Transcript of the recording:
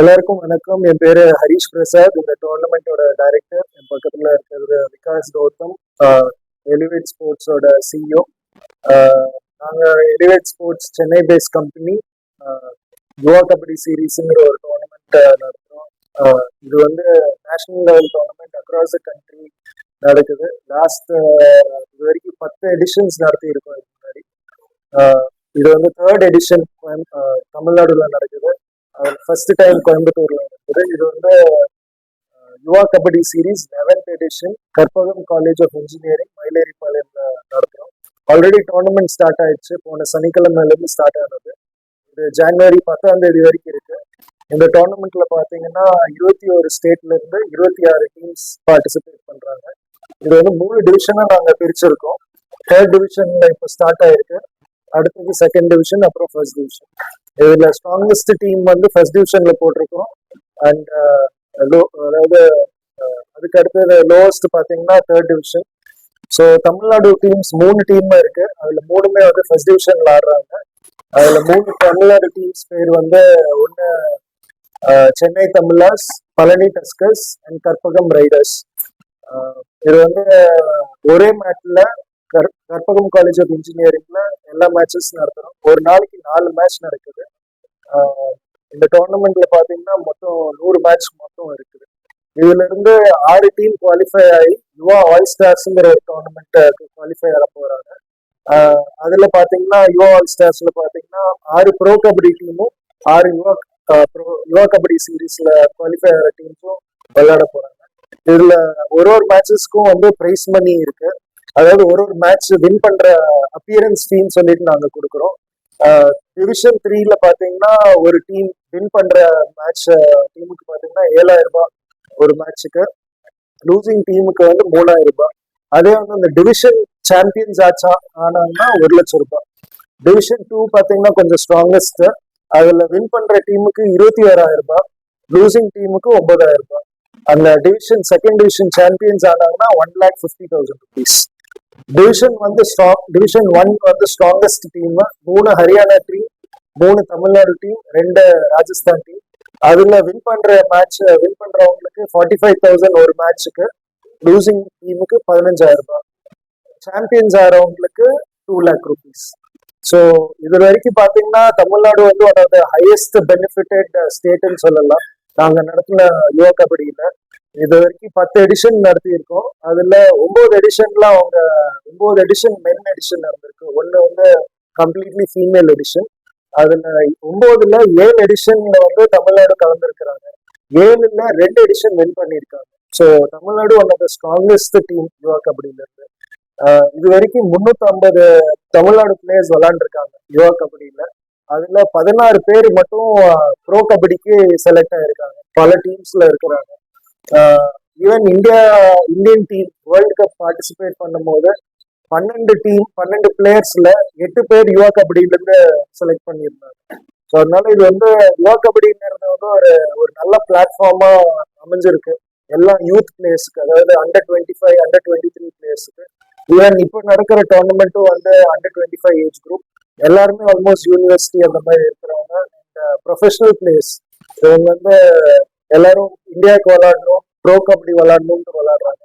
எல்லாருக்கும் வணக்கம். என் பேரு ஹரிஷ் பிரசாத். இந்த டோர்னமெண்டோட டைரக்டர். என் பக்கத்துல இருக்கிறது விகாஸ் கௌதம், எலிவேட் ஸ்போர்ட்ஸோட சிஇஓ. நாங்க Elevate Sports Chennai base company Yuva Kabaddi சீரீஸ்ங்கிற ஒரு டோர்னமெண்ட் நடத்துறோம். இது வந்து national level tournament across the country நடக்குது. லாஸ்ட் இது வரைக்கும் 10 எடிஷன்ஸ் நடத்தி இருக்கோம். இதுக்கு முன்னாடி இது வந்து 3rd எடிஷன் தமிழ்நாடுல நடக்குது. ஃபர்ஸ்ட் டைம் கோயம்புத்தூர்ல நடக்குது. இது வந்து Yuva Kabaddi series 11th edition Karpagam college of engineering மயிலேறிப்பாளையம்ல நடத்துறோம். ஆல்ரெடி டோர்னமெண்ட் ஸ்டார்ட் ஆயிடுச்சு. போன சனிக்கிழமையிலேருந்து ஸ்டார்ட் ஆனது. இது ஜனவரி 10ஆம் தேதி வரைக்கும் இருக்கு. இந்த டோர்னமெண்ட்ல பாத்தீங்கன்னா 21 ஸ்டேட்ல இருந்து 26 டீம்ஸ் பார்ட்டிசிபேட் பண்றாங்க. இது வந்து 3 டிவிஷனா நாங்க பிரிச்சிருக்கோம். 3rd டிவிஷன்ல இப்போ ஸ்டார்ட் ஆயிருக்கு. அடுத்தது 2nd டிவிஷன், அப்புறம் 1st டிவிஷன். இதுல ஸ்ட்ராங்கஸ்ட் டீம் வந்து 1st டிவிஷன்ல போட்டிருக்கோம். அண்ட் அதாவது அதுக்கு அடுத்தது லோவஸ்ட் பாத்தீங்கன்னா 3rd division. So Tamil Nadu teams 3 team இருக்கு. அதுல 3மே வந்து 1st டிவிஷன்ல ஆடுறாங்க. அதுல 3 தமிழ்நாடு டீம்ஸ் பேர் வந்து ஒன்னு Chennai Thamizhas, Palani Tuskers and Karpagam Riders. இது வந்து ஒரே மேட்ச்ல கற்பகம் காலேஜ் ஆஃப் இன்ஜினியரிங்ல எல்லா மேட்சஸ் நடத்துறோம். ஒரு நாளைக்கு 4 மேட்ச் நடக்குது. இந்த டோர்னமெண்ட்ல பாத்தீங்கன்னா மொத்தம் 100 மேட்ச் மொத்தம் இருக்குது. இதுல இருந்து 6 டீம் குவாலிஃபை ஆகி யுவா ஆல் ஸ்டார்ஸ்ங்கிற ஒரு டோர்னமெண்ட் குவாலிஃபை ஆக போறாங்க. அதுல பாத்தீங்கன்னா யுவா ஆல் ஸ்டார்ஸ்ல பாத்தீங்கன்னா 6 ப்ரோ கபடி டீமும் 6 யுவா கபடி சீரீஸ்ல குவாலிஃபை ஆகிற டீம்ஸும் விளையாட போறாங்க. இதுல ஒரு மேட்சஸ்க்கும் வந்து பிரைஸ் மணி இருக்கு. அதாவது ஒரு மேட்ச் வின் பண்ற அப்பியரன்ஸ் ஃபீன்னு சொல்லிட்டு நாங்க கொடுக்குறோம். டிவிஷன் 3ல பாத்தீங்கன்னா ஒரு டீம் வின் பண்ற மேட்ச் டீமுக்கு பாத்தீங்கன்னா 7,000 ரூபாய் ஒரு மேட்சுக்கு. லூசிங் டீமுக்கு வந்து 3,000 ரூபாய். அதே வந்து அந்த டிவிஷன் சாம்பியன்ஸ் ஆனாங்கன்னா 1,00,000 ரூபாய். டிவிஷன் 2 பாத்தீங்கன்னா கொஞ்சம் ஸ்ட்ராங்கஸ்ட். அதுல வின் பண்ற டீமுக்கு 21,000 ரூபாய், லூசிங் டீமுக்கு 9,000 ரூபாய். அந்த டிவிஷன் 2nd டிவிஷன் சாம்பியன்ஸ் ஆனாங்கன்னா 1,50,000 rupees. டிவிஷன் 1 வந்து strongest team. 3 Haryana team, 3 Tamil Nadu team, 2 Rajasthan team. அதுல வின் பண்றவங்களுக்கு 45,000 ஒரு மேட்சுக்கு, லூசிங் டீமுக்கு 15,000 ரூபாய், சாம்பியன்ஸ் ஆகிறவங்களுக்கு 2,00,000 rupees. ஸோ இது வரைக்கும் பாத்தீங்கன்னா தமிழ்நாடு வந்து one of the highest benefitted ஸ்டேட்னு சொல்லலாம். நாங்க நடத்தின யுவா கபடியில இது வரைக்கும் 10 எடிஷன் நடத்தி இருக்கோம். அதுல 9 எடிஷன் மென் எடிஷன் நடந்திருக்கு. ஒன்னு வந்து கம்ப்ளீட்லி ஃபீமேல் எடிஷன். அதுல 9ல 7 எடிஷன்ல வந்து தமிழ்நாடு கலந்துருக்கிறாங்க. 7ல 2 எடிஷன் வின் பண்ணியிருக்காங்க. So Tamil Nadu one of the strongest team Yuva கபடியில இருந்து. இது வரைக்கும் 350 தமிழ்நாடு பிளேயர்ஸ் விளையாண்டுருக்காங்க யுவா கபடியில. அதுல 16 பேர் மட்டும் ப்ரோ கபடிக்கு செலக்ட் ஆயிருக்காங்க. பல டீம்ஸ்ல இருக்கிறாங்க. Even Indian team world cup participate பண்ணும் போது 12 பிளேயர்ஸ்ல 8 பேர் யுவா கபடியில இருந்து செலக்ட் பண்ணியிருந்தாங்க. ஸோ அதனால இது வந்து யுவா கபடிங்கிறது வந்து ஒரு நல்ல பிளாட்ஃபார்மா அமைஞ்சிருக்கு எல்லா யூத் பிளேயர்ஸுக்கு. அதாவது Under 25, Under 23 பிளேயர்ஸுக்கு. ஈவன் இப்போ நடக்கிற டோர்னமெண்ட்டும் வந்து Under 25 ஏஜ் குரூப். எல்லாருமே ஆல்மோஸ்ட் யூனிவர்சிட்டி அந்த மாதிரி இருக்கிறவங்க. ப்ரொஃபஷனல் பிளேயர்ஸ் இவங்க வந்து எல்லாரும் இந்தியாவுக்கு விளையாடணும், ப்ரோ கபடி விளையாடணும்னு விளையாடுறாங்க.